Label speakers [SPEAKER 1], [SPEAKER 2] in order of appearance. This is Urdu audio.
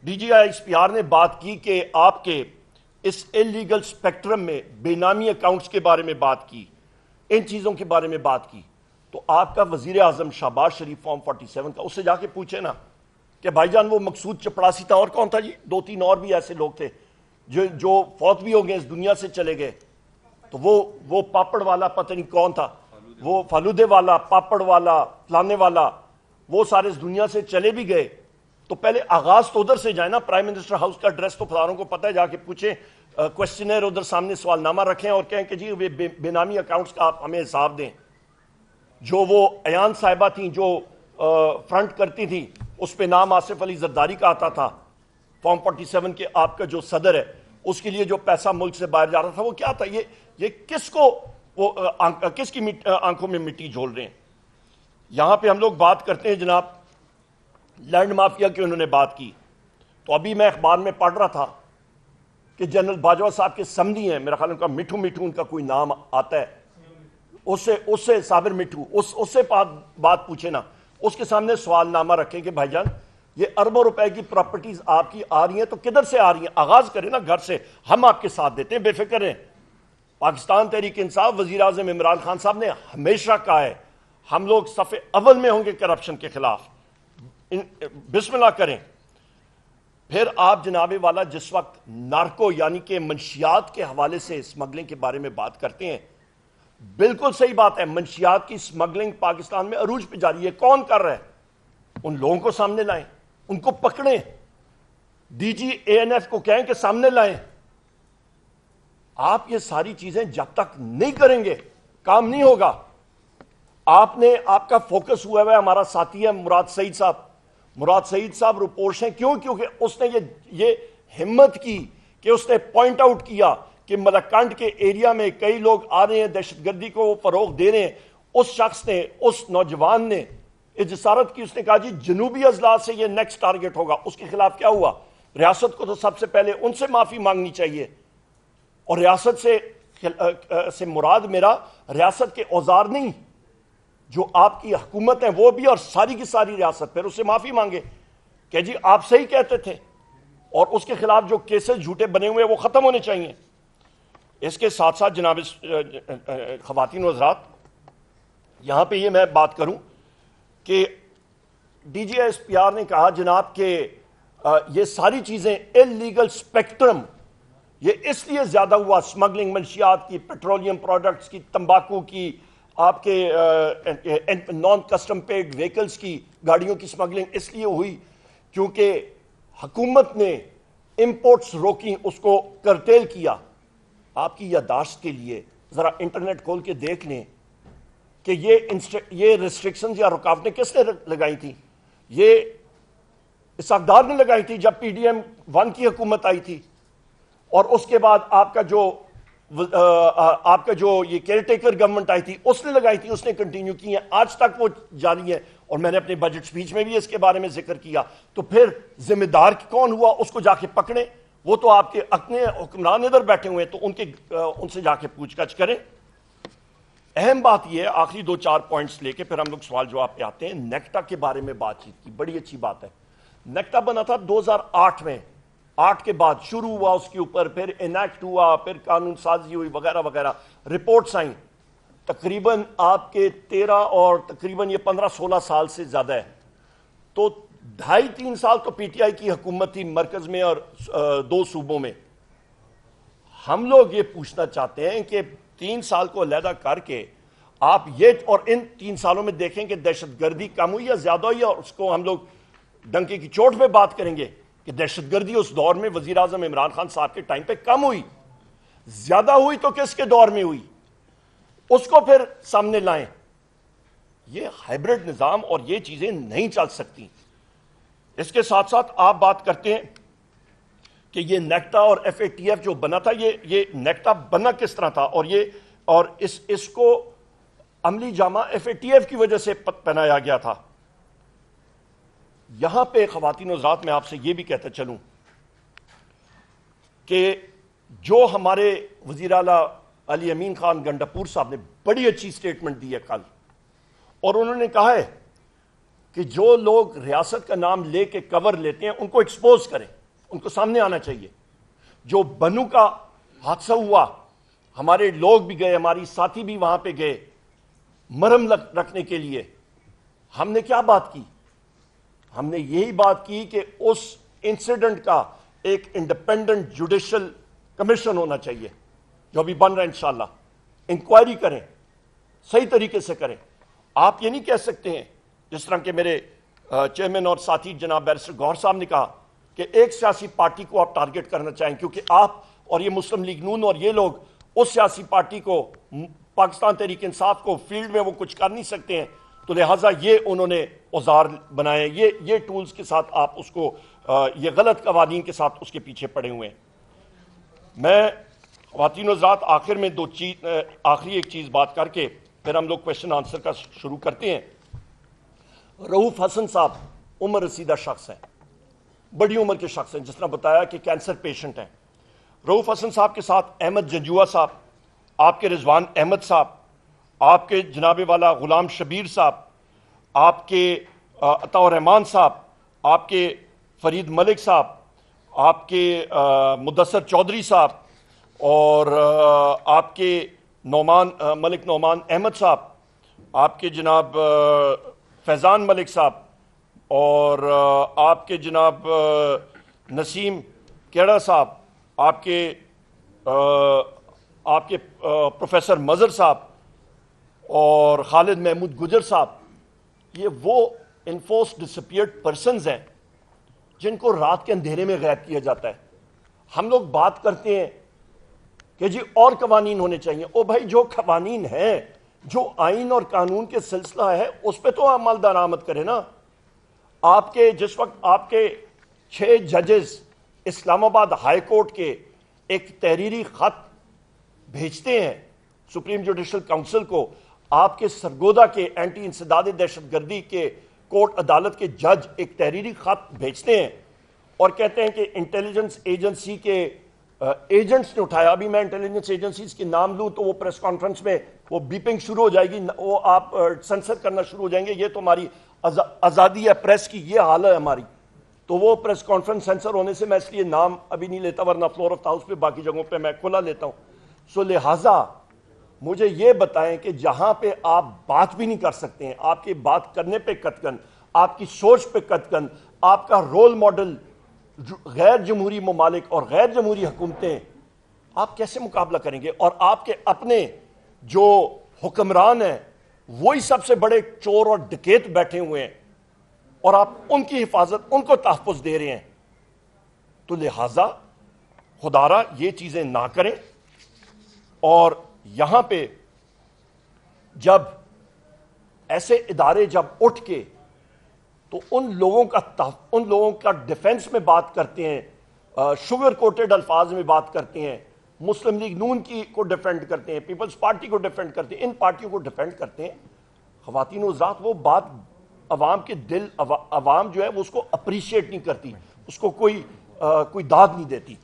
[SPEAKER 1] D G I S P R نے بات کی کہ آپ کے اس انلیگل سپیکٹرم میں بے نامی اکاؤنٹس کے بارے میں بات کی، ان چیزوں کے بارے میں بات کی، تو آپ کا وزیر اعظم شہباز شریف فارم 47 کا، اس سے جا کے پوچھے نا کہ بھائی جان وہ مقصود چپڑاسی تھا، اور کون تھا جی؟ 2-3 اور بھی ایسے لوگ تھے جو فوت بھی ہو گئے، اس دنیا سے چلے گئے. تو وہ پاپڑ والا پتہ نہیں کون تھا، وہ فالودے والا، پاپڑ والا، فلانے والا، وہ سارے اس دنیا سے چلے بھی گئے. تو پہلے آغاز تو ادھر سے جائے نا. پرائم منسٹر ہاؤس کا ایڈریس تو فلانوں کو پتہ ہے، جا کے پوچھیں، کوشچنر ادھر سامنے سوال نامہ رکھیں اور کہیں کہ جی بے نامی اکاؤنٹس کا آپ ہمیں حساب دیں. جو وہ ایان صاحبہ تھیں جو فرنٹ کرتی تھیں، اس پہ نام آصف علی زرداری کا آتا تھا. فارم 47 کے آپ کا جو صدر ہے، اس کے لیے جو پیسہ ملک سے باہر جا رہا تھا وہ کیا تھا؟ یہ کس کو وہ کس کی آنکھوں میں مٹی جھول رہے ہیں؟ یہاں پہ ہم لوگ بات کرتے ہیں جناب لینڈ مافیا کی، انہوں نے بات کی. تو ابھی میں اخبار میں پڑھ رہا تھا کہ جنرل باجوہ صاحب کے سمدھی ہیں، میرا خیال ان کا مٹھو ان کا کوئی نام آتا ہے، اس سے صابر مٹھو، اس سے بات پوچھے نا، اس کے سامنے سوال نامہ رکھیں کہ بھائی جان یہ اربوں روپے کی پراپرٹیز آپ کی آ رہی ہیں تو کدھر سے آ رہی ہیں؟ آغاز کریں نا گھر سے، ہم آپ کے ساتھ دیتے ہیں، بے فکر ہیں. پاکستان تحریک انصاف، وزیر اعظم عمران خان صاحب نے ہمیشہ کہا ہے ہم لوگ صف اول میں ہوں گے کرپشن کے خلاف. بسم اللہ کریں. پھر آپ جناب والا جس وقت نارکو یعنی کہ منشیات کے حوالے سے اسمگلنگ کے بارے میں بات کرتے ہیں، بالکل صحیح بات ہے، منشیات کی اسمگلنگ پاکستان میں عروج پہ جاری ہے. کون کر رہا ہے؟ ان لوگوں کو سامنے لائیں، ان کو پکڑیں، ڈی جی اے این ایف کو کہیں کہ سامنے لائیں. آپ یہ ساری چیزیں جب تک نہیں کریں گے کام نہیں ہوگا. آپ کا فوکس ہوا ہے، ہمارا ساتھی ہے مراد سعید صاحب رپورٹس ہیں. کیونکہ اس نے یہ ہمت کی کہ اس نے پوائنٹ آؤٹ کیا کہ ملکنڈ کے ایریا میں کئی لوگ آ رہے ہیں، دہشت گردی کو فروغ دے رہے ہیں. اس شخص نے، اس نوجوان نے جسارت کی، اس نے کہا جی جنوبی اضلاع سے یہ نیکسٹ ٹارگٹ ہوگا. اس کے خلاف کیا ہوا؟ ریاست کو تو سب سے پہلے ان سے معافی مانگنی چاہیے. اور ریاست سے مراد میرا ریاست کے اوزار نہیں، جو آپ کی حکومت ہیں وہ بھی، اور ساری کی ساری ریاست. پھر اس سے معافی مانگے کہ جی آپ صحیح کہتے تھے، اور اس کے خلاف جو کیسز جھوٹے بنے ہوئے وہ ختم ہونے چاہیے. اس کے ساتھ ساتھ جناب خواتین و حضرات، یہاں پہ یہ میں بات کروں کہ D G S P R نے کہا جناب کہ یہ ساری چیزیں انلیگل سپیکٹرم، یہ اس لیے زیادہ ہوا، اسمگلنگ منشیات کی، پیٹرولیم پروڈکٹس کی، تمباکو کی، آپ کے نان کسٹم پیڈ وہیکلز کی، گاڑیوں کی اسمگلنگ اس لیے ہوئی کیونکہ حکومت نے امپورٹس روکی، اس کو کرٹیل کیا. آپ کی یادداشت کے لیے ذرا انٹرنیٹ کھول کے دیکھ لیں کہ یہ ریسٹرکشنز یا رکاوٹیں کس نے لگائی تھیں؟ یہ اسحاق ڈار نے لگائی تھی جب پی ڈی ایم 1 کی حکومت آئی تھی. اور اس کے بعد آپ کا جو یہ کیئر ٹیکر گورنمنٹ آئی تھی اس نے لگائی تھی، اس نے کنٹینیو کی ہیں، آج تک وہ جاری ہے. اور میں نے اپنے بجٹ سپیچ میں بھی اس کے بارے میں ذکر کیا. تو پھر ذمہ دار کون ہوا؟ اس کو جا کے پکڑیں. وہ تو آپ کے اپنے حکمران ادھر بیٹھے ہوئے ہیں، تو ان سے جا کے پوچھ گچھ کریں. اہم بات یہ ہے، آخری 2-4 پوائنٹس لے کے پھر ہم لوگ سوال جواب پہ آتے ہیں. نیکٹا کے بارے میں بات چیت کی، بڑی اچھی بات ہے. نیکٹا بنا تھا 2008 میں، 8 کے بعد شروع ہوا اس کے اوپر، پھر انیکٹ ہوا، پھر قانون سازی ہوئی وغیرہ وغیرہ، رپورٹس آئیں. تقریباً آپ کے 13 اور تقریباً یہ 15-16 سال سے زیادہ ہے. تو 2.5-3 سال تو پی ٹی آئی کی حکومت تھی مرکز میں اور 2 صوبوں میں. ہم لوگ یہ پوچھنا چاہتے ہیں کہ 3 سال کو علیحدہ کر کے آپ یہ، اور ان 3 سالوں میں دیکھیں کہ دہشت گردی کم ہوئی یا زیادہ ہوئی، اور اس کو ہم لوگ ڈنکے کی چوٹ پہ بات کریں گے کہ دہشت گردی اس دور میں وزیر اعظم عمران خان صاحب کے ٹائم پہ کم ہوئی، زیادہ ہوئی تو کس کے دور میں ہوئی، اس کو پھر سامنے لائیں. یہ ہائبرڈ نظام اور یہ چیزیں نہیں چل سکتی. اس کے ساتھ ساتھ آپ بات کرتے ہیں کہ یہ نیکٹا اور ایف اے ٹی ایف جو بنا تھا، یہ نیکٹا بنا کس طرح تھا، اور اس کو عملی جامہ ایف اے ٹی ایف کی وجہ سے پہنایا گیا تھا. یہاں پہ خواتین و حضرات میں آپ سے یہ بھی کہتا چلوں کہ جو ہمارے وزیر اعلیٰ علی امین خان گنڈاپور صاحب نے بڑی اچھی سٹیٹمنٹ دی ہے کل، اور انہوں نے کہا ہے کہ جو لوگ ریاست کا نام لے کے کور لیتے ہیں ان کو ایکسپوز کریں، ان کو سامنے آنا چاہیے۔ جو بنو کا حادثہ ہوا، ہمارے لوگ بھی گئے، ہماری ساتھی بھی وہاں پہ گئے مرہم رکھنے کے لیے، ہم نے کیا بات کی؟ ہم نے یہی بات کی کہ اس انسیڈنٹ کا ایک انڈیپینڈنٹ جوڈیشل کمیشن ہونا چاہیے، جو ابھی بن رہا ہے انشاءاللہ، انکوائری کریں، صحیح طریقے سے کریں۔ آپ یہ نہیں کہہ سکتے ہیں جس طرح کہ میرے چیئرمین اور ساتھی جناب بیرسٹر گوہر صاحب نے کہا کہ ایک سیاسی پارٹی کو آپ ٹارگٹ کرنا چاہیں، کیونکہ آپ اور یہ مسلم لیگ نون اور یہ لوگ اس سیاسی پارٹی کو، پاکستان تحریک انصاف کو فیلڈ میں وہ کچھ کر نہیں سکتے ہیں، تو لہٰذا یہ انہوں نے اوزار بنائے، یہ ٹولز کے ساتھ آپ اس کو، یہ غلط قوانین کے ساتھ اس کے پیچھے پڑے ہوئے ہیں۔ میں خواتین و حضرات آخر میں آخری ایک چیز بات کر کے پھر ہم لوگ کویشچن آنسر کا شروع کرتے ہیں۔ رؤوف حسن صاحب عمر رسیدہ شخص ہیں، بڑی عمر کے شخص ہیں، جس طرح بتایا کہ کینسر پیشنٹ ہیں۔ رؤوف حسن صاحب کے ساتھ احمد جنجوعہ صاحب، آپ کے رضوان احمد صاحب، آپ کے جناب والا غلام شبیر صاحب، آپ کے عطاء الرحمان صاحب، آپ کے فرید ملک صاحب، آپ کے مدثر چودھری صاحب، اور آپ کے ملک نعمان احمد صاحب، آپ کے جناب فیضان ملک صاحب، اور آپ کے جناب نسیم کیڑا صاحب، آپ کے پروفیسر مظہر صاحب اور خالد محمود گجر صاحب، یہ وہ انفورس ڈسپیئرڈ پرسنز ہیں جن کو رات کے اندھیرے میں غائب کیا جاتا ہے۔ ہم لوگ بات کرتے ہیں کہ جی اور قوانین ہونے چاہیے، او بھائی جو قوانین ہیں، جو آئین اور قانون کے سلسلہ ہے اس پہ تو عمل درآمد کرے نا۔ آپ کے جس وقت آپ کے 6 ججز اسلام آباد ہائی کورٹ کے ایک تحریری خط بھیجتے ہیں سپریم جوڈیشل کونسل کو، آپ کے سرگودا کے اینٹی انسداد دہشت گردی کے کورٹ عدالت کے جج ایک تحریری خط بھیجتے ہیں اور کہتے ہیں کہ انٹیلیجنس ایجنسی کے ایجنٹس نے اٹھایا۔ ابھی میں انٹیلیجنس ایجنسیز کے نام لوں تو وہ پریس کانفرنس میں وہ بیپنگ شروع ہو جائے گی، وہ آپ سنسر کرنا شروع ہو جائیں گے، یہ تو ہماری آزادی ہے پریس کی، یہ حال ہے ہماری۔ تو وہ پریس کانفرنس سینسر ہونے سے میں اس لیے نام ابھی نہیں لیتا، ورنہ فلور آف ہاؤس پہ باقی جگہوں پہ میں کھلا لیتا ہوں۔ سو لہٰذا مجھے یہ بتائیں کہ جہاں پہ آپ بات بھی نہیں کر سکتے ہیں، آپ کی بات کرنے پہ قطعاً، آپ کی سوچ پہ قطعاً، آپ کا رول ماڈل غیر جمہوری ممالک اور غیر جمہوری حکومتیں، آپ کیسے مقابلہ کریں گے؟ اور آپ کے اپنے جو حکمران ہیں وہی سب سے بڑے چور اور ڈکیت بیٹھے ہوئے ہیں، اور آپ ان کی حفاظت، ان کو تحفظ دے رہے ہیں۔ تو لہٰذا خدارا یہ چیزیں نہ کریں۔ اور یہاں پہ جب ایسے ادارے جب اٹھ کے تو ان لوگوں کا ڈیفنس میں بات کرتے ہیں، شوگر کوٹڈ الفاظ میں بات کرتے ہیں، مسلم لیگ نون کو ڈیفینڈ کرتے ہیں، پیپلز پارٹی کو ڈیفینڈ کرتے ہیں، ان پارٹیوں کو ڈیفینڈ کرتے ہیں، خواتین و حضرات وہ بات عوام کے عوام جو ہے وہ اس کو اپریشیٹ نہیں کرتی، اس کو کوئی داد نہیں دیتی۔